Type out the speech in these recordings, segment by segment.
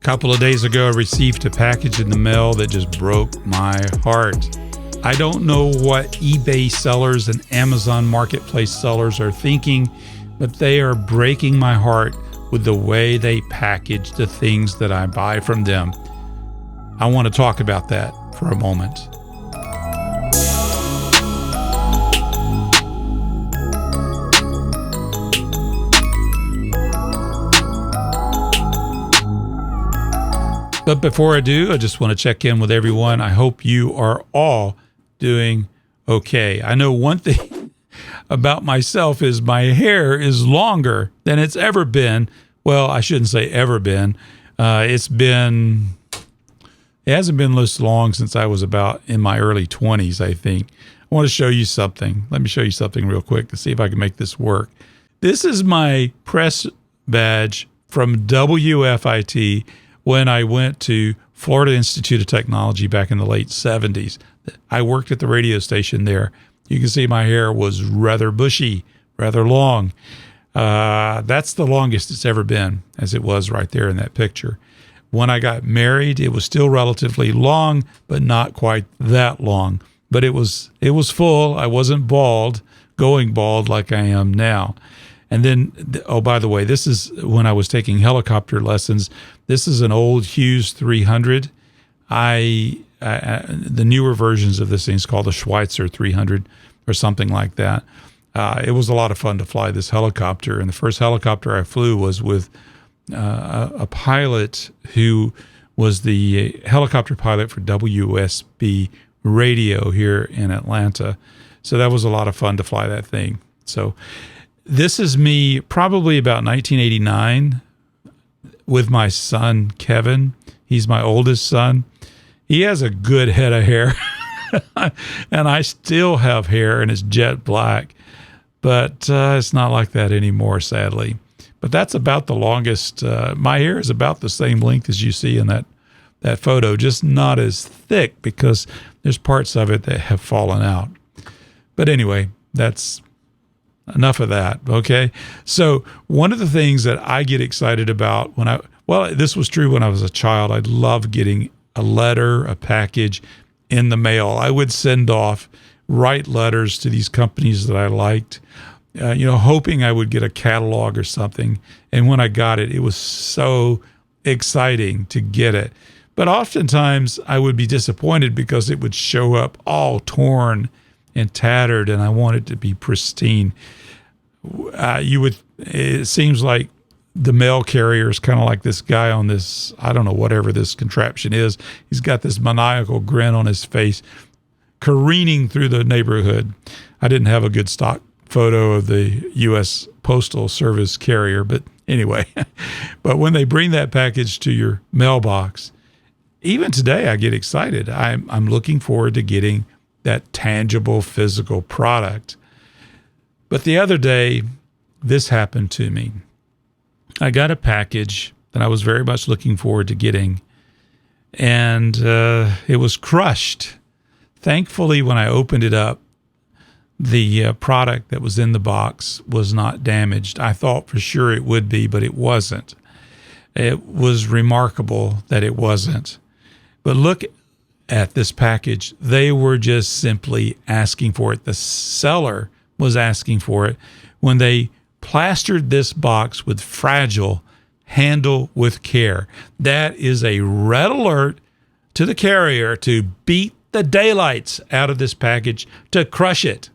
A couple of days ago, I received a package in the mail that just broke my heart. I don't know what eBay sellers and Amazon Marketplace sellers are thinking, but they are breaking my heart with the way they package the things that I buy from them. I want to talk about that for a moment. But before I do, I just want to check in with everyone. I hope you are all doing okay. I know one thing about myself is my hair is longer than it's ever been. Well, I shouldn't say ever been. It hasn't been this long since I was about in my early 20s, I think. I want to show you something. Let me show you something real quick to see if I can make this work. This is my press badge from WFIT when I went to Florida Institute of Technology back in the late 70s. I worked at the radio station there. You can see my hair was rather bushy, rather long. That's the longest it's ever been, as it was right there in that picture. When I got married, it was still relatively long, but not quite that long. But it was full. I wasn't bald, going bald like I am now. And then, oh, by the way, this is when I was taking helicopter lessons. This is an old Hughes 300. The newer versions of this thing is called the Schweitzer 300 or something like that. It was a lot of fun to fly this helicopter. And the first helicopter I flew was with a pilot who was the helicopter pilot for WSB radio here in Atlanta. So that was a lot of fun to fly that thing. So this is me probably about 1989 with my son, Kevin. He's my oldest son. He has a good head of hair, and I still have hair, and it's jet black. But it's not like that anymore, sadly. But that's about the longest. My hair is about the same length as you see in that photo, just not as thick because there's parts of it that have fallen out. But anyway, that's enough of that, okay? So one of the things that I get excited about this was true when I was a child. I loved getting a letter, a package in the mail. I would write letters to these companies that I liked, hoping I would get a catalog or something. And when I got it, it was so exciting to get it. But oftentimes I would be disappointed because it would show up all torn and tattered, and I wanted it to be pristine. It seems like the mail carrier is kind of like this guy on this, I don't know, whatever this contraption is. He's got this maniacal grin on his face, careening through the neighborhood. I didn't have a good stock photo of the U.S. Postal Service carrier, but anyway. But when they bring that package to your mailbox, even today I get excited. I'm looking forward to getting that tangible physical product. But the other day, this happened to me. I got a package that I was very much looking forward to getting, and it was crushed. Thankfully, when I opened it up, the product that was in the box was not damaged. I thought for sure it would be, but it wasn't. It was remarkable that it wasn't. But look at this package. They were just simply asking for it. The seller was asking for it when they plastered this box with fragile, handle with care. That is a red alert to the carrier to beat the daylights out of this package, to crush it.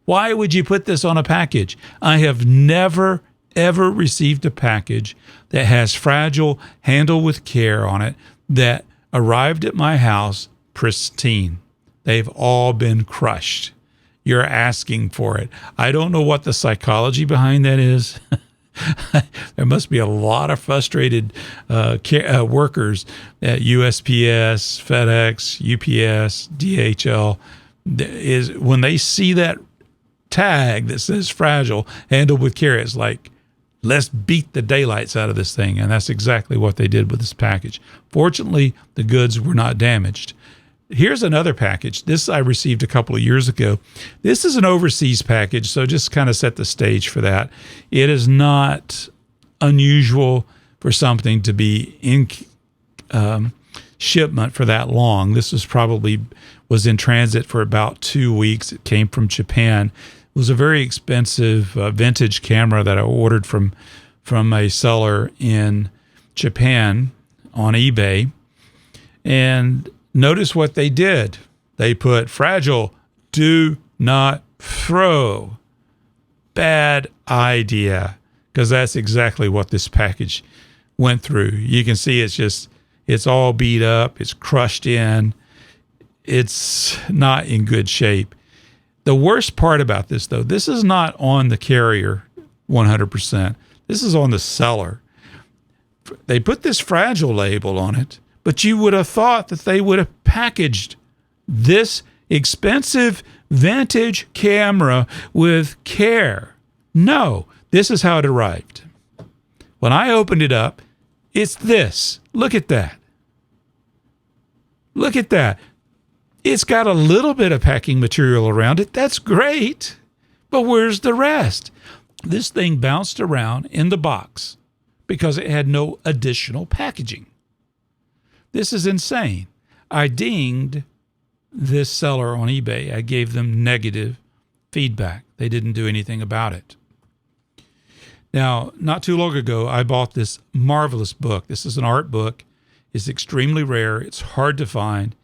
Why would you put this on a package? I have never, ever received a package that has fragile, handle with care on it that arrived at my house pristine. They've all been crushed. You're asking for it. I don't know what the psychology behind that is. There must be a lot of frustrated workers at USPS, FedEx, UPS, DHL. When they see that tag that says fragile, handled with care, it's like, let's beat the daylights out of this thing. And that's exactly what they did with this package. Fortunately, the goods were not damaged. Here's another package. This I received a couple of years ago. This is an overseas package, so just kind of set the stage for that. It is not unusual for something to be shipment for that long. This was in transit for about 2 weeks. It came from Japan. It was a very expensive vintage camera that I ordered from a seller in Japan on eBay. And notice what they did. They put fragile, do not throw. Bad idea, because that's exactly what this package went through. You can see it's all beat up. It's crushed in. It's not in good shape. The worst part about this, though, this is not on the carrier 100%. This is on the seller. They put this fragile label on it, but you would have thought that they would have packaged this expensive vintage camera with care. No, this is how it arrived. When I opened it up, it's this. Look at that. Look at that. It's got a little bit of packing material around it. That's great. But where's the rest? This thing bounced around in the box because it had no additional packaging. This is insane. I dinged this seller on eBay. I gave them negative feedback. They didn't do anything about it. Now, not too long ago, I bought this marvelous book. This is an art book. It's extremely rare. It's hard to find.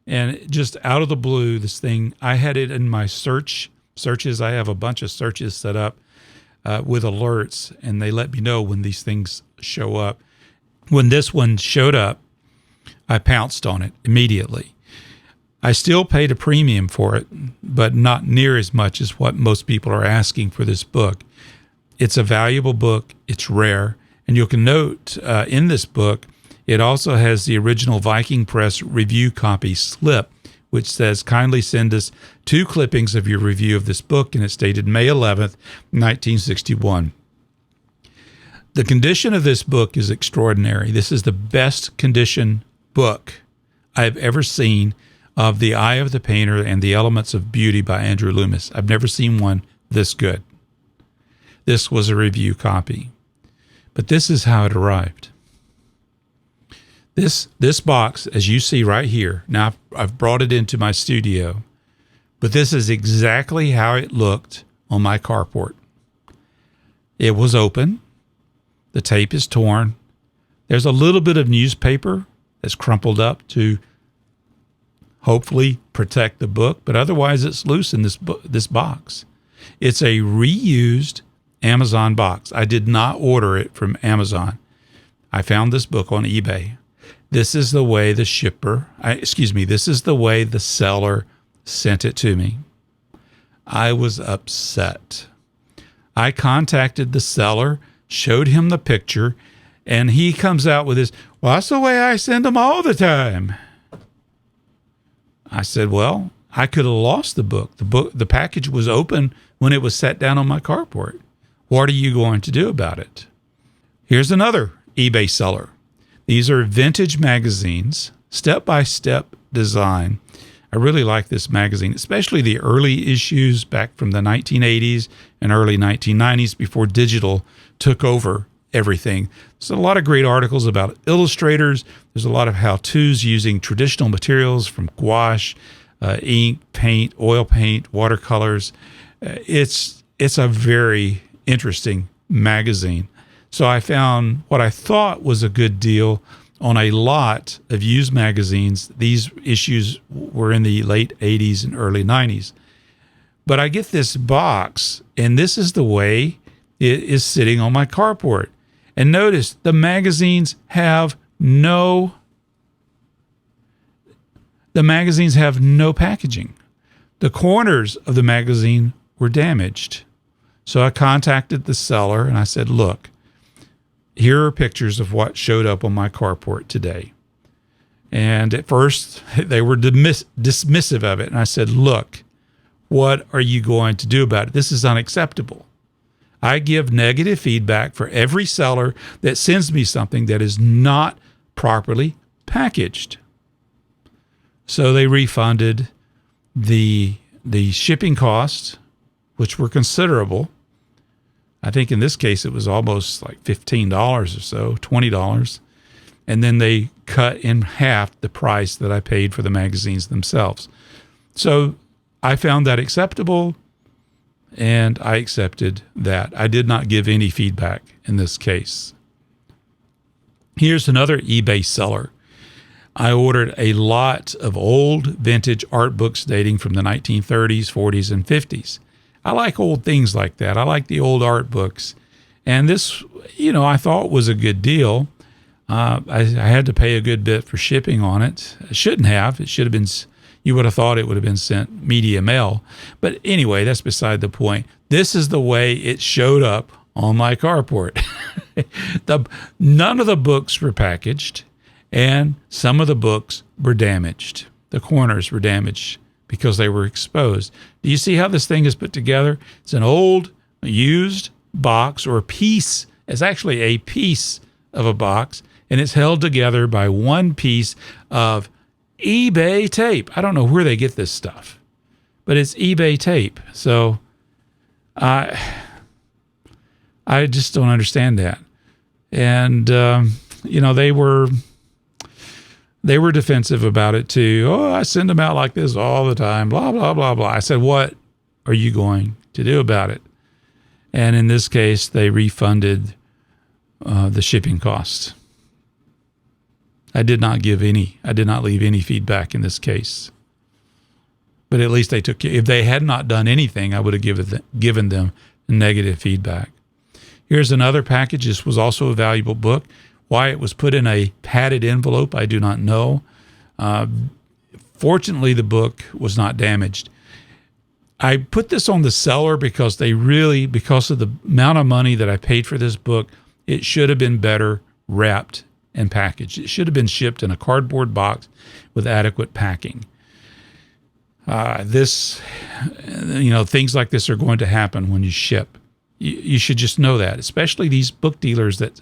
And just out of the blue, this thing, I had it in my searches. I have a bunch of searches set up with alerts, and they let me know when these things show up. When this one showed up, I pounced on it immediately. I still paid a premium for it, but not near as much as what most people are asking for this book. It's a valuable book. It's rare. And you can note in this book, it also has the original Viking Press review copy slip, which says, kindly send us 2 clippings of your review of this book, and it's dated May 11th, 1961. The condition of this book is extraordinary. This is the best condition book I've ever seen of The Eye of the Painter and the Elements of Beauty by Andrew Loomis. I've never seen one this good. This was a review copy. But this is how it arrived. This box, as you see right here, now I've brought it into my studio, but this is exactly how it looked on my carport. It was open. The tape is torn. There's a little bit of newspaper that's crumpled up to hopefully protect the book, but otherwise it's loose in this box. It's a reused Amazon box. I did not order it from Amazon. I found this book on eBay. This is the way this is the way the seller sent it to me. I was upset. I contacted the seller, showed him the picture, and he comes out with this, well, that's the way I send them all the time. I said, well, I could have lost the book. The package was open when it was set down on my carport. What are you going to do about it? Here's another eBay seller. These are vintage magazines, step-by-step design. I really like this magazine, especially the early issues back from the 1980s and early 1990s before digital took over everything. There's a lot of great articles about illustrators. There's a lot of how-tos using traditional materials from gouache, ink, paint, oil paint, watercolors. It's a very interesting magazine. So I found what I thought was a good deal on a lot of used magazines. These issues were in the late 80s and early 90s. But I get this box, and this is the way it is sitting on my carport. And notice the magazines have no packaging. The corners of the magazine were damaged. So I contacted the seller and I said, look, here are pictures of what showed up on my carport today. And at first they were dismissive of it. And I said, look, what are you going to do about it? This is unacceptable. I give negative feedback for every seller that sends me something that is not properly packaged. So they refunded the shipping costs, which were considerable. I think in this case, it was almost like $15 or so, $20. And then they cut in half the price that I paid for the magazines themselves. So I found that acceptable, and I accepted that. I did not give any feedback in this case. Here's another eBay seller. I ordered a lot of old vintage art books dating from the 1930s, 40s, and 50s. I like old things like that. I like the old art books. And this, I thought was a good deal. I had to pay a good bit for shipping on it. I shouldn't have. It should have been, you would have thought it would have been sent media mail. But anyway, that's beside the point. This is the way it showed up on my carport. None of the books were packaged, and some of the books were damaged. The corners were damaged because they were exposed. Do you see how this thing is put together? It's an old, used box, or a piece. It's actually a piece of a box, and it's held together by one piece of eBay tape. I don't know where they get this stuff, but it's eBay tape. So I just don't understand that. And, they were defensive about it too. Oh, I send them out like this all the time, blah, blah, blah, blah. I said, what are you going to do about it? And in this case, they refunded the shipping costs. I did not leave any feedback in this case. But at least they took, if they had not done anything, I would have given them negative feedback. Here's another package. This was also a valuable book. Why it was put in a padded envelope, I do not know. Fortunately, the book was not damaged. I put this on the seller because because of the amount of money that I paid for this book, it should have been better wrapped and packaged. It should have been shipped in a cardboard box with adequate packing. Things like this are going to happen when you ship. You should just know that, especially these book dealers that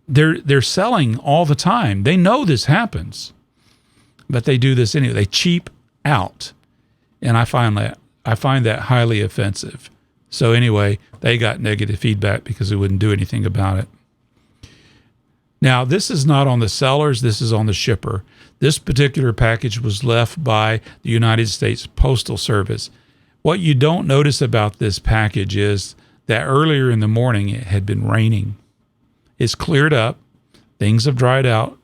they're selling all the time. They know this happens, but they do this anyway. They cheap out, and I find that highly offensive. So anyway, they got negative feedback because we wouldn't do anything about it. Now, this is not on the sellers. This is on the shipper. This particular package was left by the United States Postal Service. What you don't notice about this package is that earlier in the morning it had been raining. It's cleared up. Things have dried out.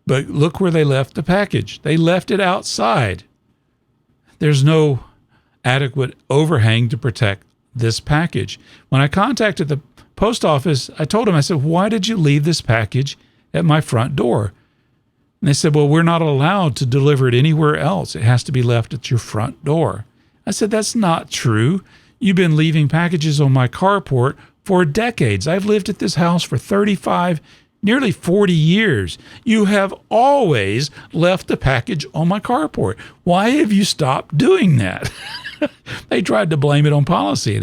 But look where they left the package. They left it outside. There's no adequate overhang to protect this package. When I contacted the post office, I told them, I said, why did you leave this package at my front door? And they said, well, we're not allowed to deliver it anywhere else. It has to be left at your front door. I said, that's not true. You've been leaving packages on my carport for decades. I've lived at this house for 35, nearly 40 years. You have always left the package on my carport. Why have you stopped doing that? They tried to blame it on policy,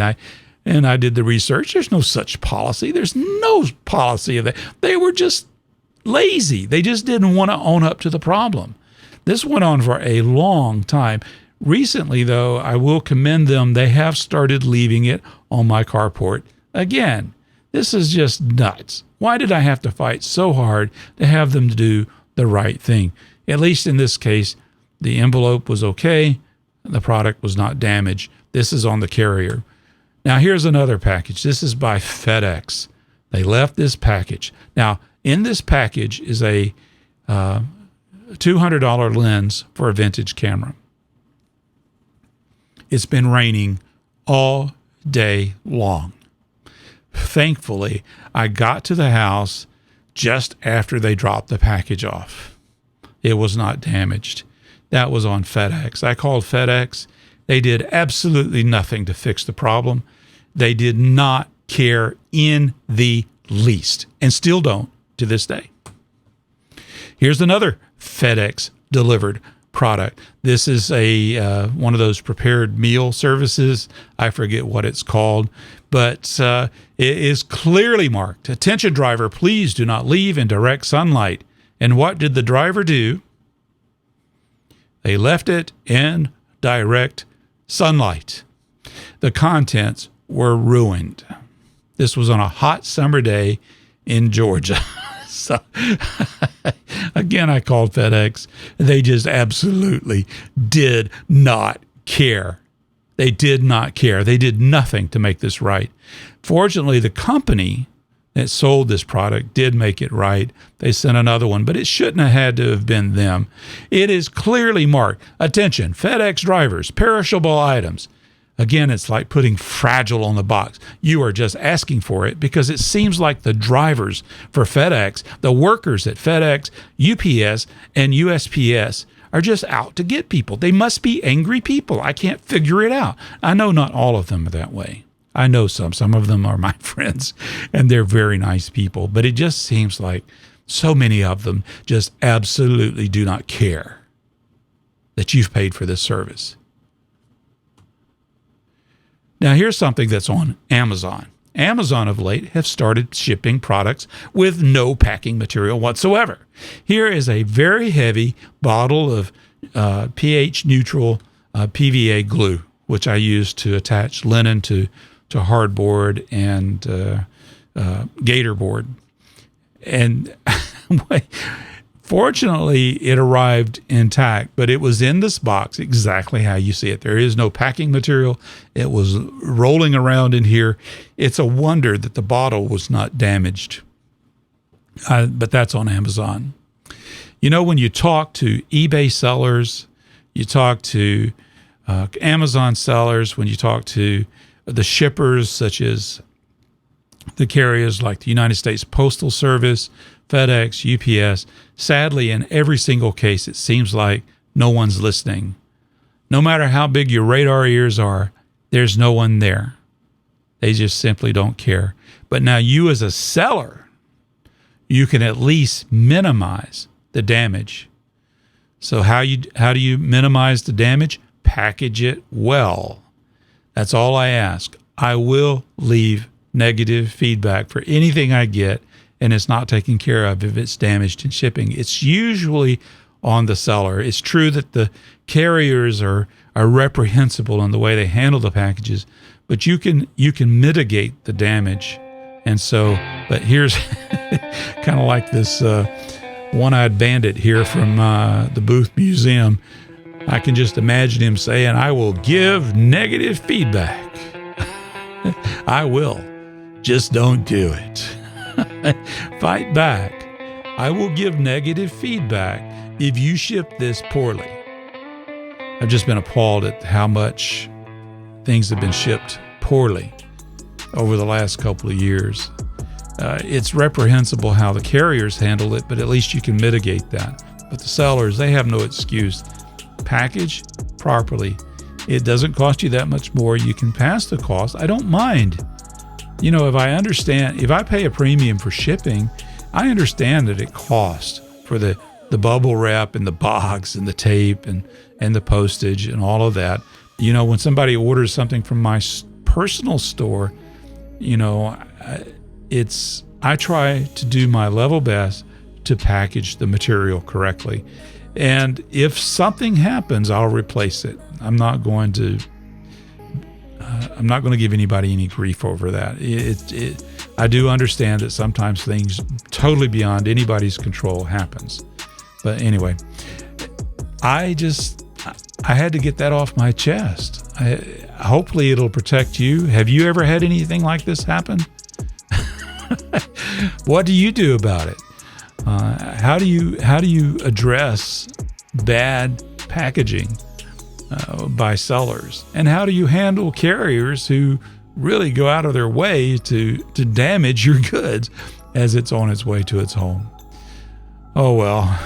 and I did the research. There's no such policy. There's no policy of that. They were just lazy. They just didn't want to own up to the problem. This went on for a long time. Recently, though, I will commend them. They have started leaving it on my carport again. This is just nuts. Why did I have to fight so hard to have them do the right thing? At least in this case, the envelope was okay. The product was not damaged. This is on the carrier. Now, here's another package. This is by FedEx. They left this package. Now, in this package is a $200 lens for a vintage camera. It's been raining all day long. Thankfully, I got to the house just after they dropped the package off. It was not damaged. That was on FedEx. I called FedEx. They did absolutely nothing to fix the problem. They did not care in the least, and still don't to this day. Here's another FedEx delivered product. This is a one of those prepared meal services. I forget what it's called, but it is clearly marked. Attention driver, please do not leave in direct sunlight. And what did the driver do? They left it in direct sunlight. The contents were ruined. This was on a hot summer day in Georgia. So again, I called FedEx. They just absolutely did not care. They did not care. They did nothing to make this right. Fortunately, the company that sold this product did make it right. They sent another one, but it shouldn't have had to have been them. It is clearly marked, attention, FedEx drivers, perishable items. Again, it's like putting fragile on the box. You are just asking for it because it seems like the drivers for FedEx, the workers at FedEx, UPS, and USPS are just out to get people. They must be angry people. I can't figure it out. I know not all of them are that way. I know some. Some of them are my friends, and they're very nice people. But it just seems like so many of them just absolutely do not care that you've paid for this service. Now, here's something that's on Amazon. Amazon of late have started shipping products with no packing material whatsoever. Here is a very heavy bottle of pH-neutral PVA glue, which I use to attach linen to hardboard and gator board. And fortunately, it arrived intact, but it was in this box exactly how you see it. There is no packing material. It was rolling around in here. It's a wonder that the bottle was not damaged. But that's on Amazon. You know, when you talk to eBay sellers, you talk to Amazon sellers, when you talk to the shippers, such as the carriers like the United States Postal Service, FedEx, UPS, sadly, in every single case, it seems like no one's listening. No matter how big your radar ears are, there's no one there. They just simply don't care. But now you as a seller, you can at least minimize the damage. So how do you minimize the damage? Package it well. That's all I ask. I will leave negative feedback for anything I get and it's not taken care of if it's damaged in shipping. It's usually on the seller. It's true that the carriers are reprehensible in the way they handle the packages, but you can mitigate the damage. And so, but here's kind of like this one-eyed bandit here from the Booth Museum. I can just imagine him saying, I will give negative feedback. I will. Just don't do it. Fight back. I will give negative feedback if you ship this poorly. I've just been appalled at how much things have been shipped poorly over the last couple of years. It's reprehensible how the carriers handle it, but at least you can mitigate that. But the sellers, they have no excuse. Package properly. It doesn't cost you that much more. You can pass the cost. I don't mind. You know, if I pay a premium for shipping, I understand that it costs for the bubble wrap and the box and the tape and the postage and all of that. You know, when somebody orders something from my personal store, you know, I try to do my level best to package the material correctly. And if something happens, I'll replace it. I'm not going to give anybody any grief over that. I do understand that sometimes things totally beyond anybody's control happens. But anyway, I had to get that off my chest. Hopefully it'll protect you. Have you ever had anything like this happen? What do you do about it? How do you address bad packaging by sellers? And how do you handle carriers who really go out of their way to damage your goods as it's on its way to its home? Oh, well,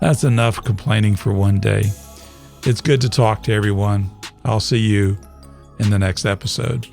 that's enough complaining for one day. It's good to talk to everyone. I'll see you in the next episode.